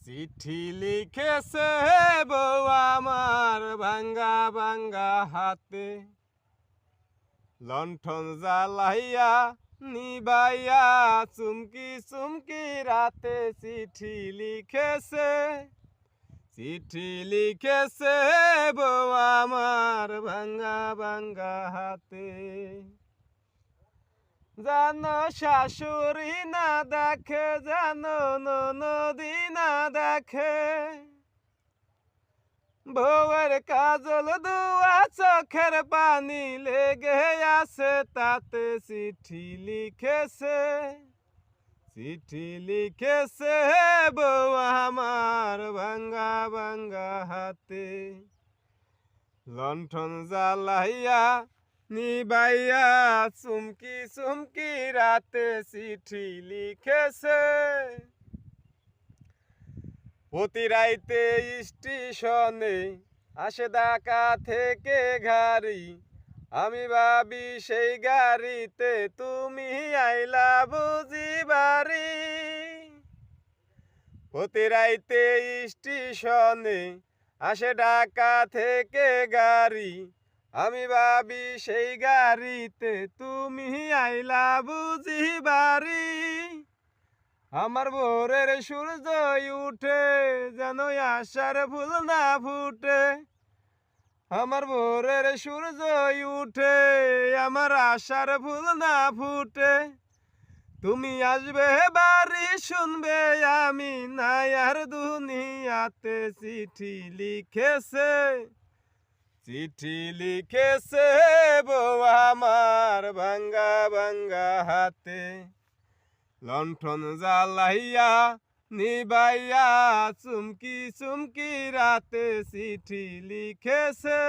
চিঠি লিখেছে বউ আমার ভাঙ্গা ভাঙ্গা হাতে, লণ্ঠন জ্বালাইয়া নিবাইয়া চুমকি চুমকি রাতে চিঠি লিখেছে, চিঠি লিখেছে বউ আমার ভাঙ্গা ভাঙ্গা হাতে। জানো শাশুড়ি না দেখে, জানো ননদি না দেখে, বউয়ের কাজল দুয়া চোখের পানি লেগে আছে তাতে চিঠি লিখেছে, চিঠি লিখেছে বউ আমার ভাঙ্গা ভাঙ্গা হাতে, লণ্ঠন জ্বালাইয়া নিবাইয়া চুমকি চুমকি রাতে চিঠি লিখেছে। প্রতি রাইতে স্টেশনে আসে ঢাকা থেকে গাড়ি, আমি ভাবি সেই গাড়িতে তুমি আইলা বুঝি বাড়ি। প্রতি রাইতে স্টেশনে আসে ঢাকা থেকে গাড়ি, আমি ভাবি সেই গাড়িতে তুমি আইলা বুঝি বাড়ি। আমার ভোরের সূর্য উঠে যেন আশার ফুল না ফুটে, আমার ভোরের সূর্য উঠে আমার আশার ফুল না ফুটে। তুমি আসবে বাড়ি শুনবে আমি নাই আর দুনিয়াতে, চিঠি লিখেছে, চিঠি লিখেছে বউ আমার ভাঙ্গা ভাঙ্গা হাতে, লণ্ঠন জ্বালাইয়া নিবাইয়া চুমকি চুমকি রাতে চিঠি লিখেছে।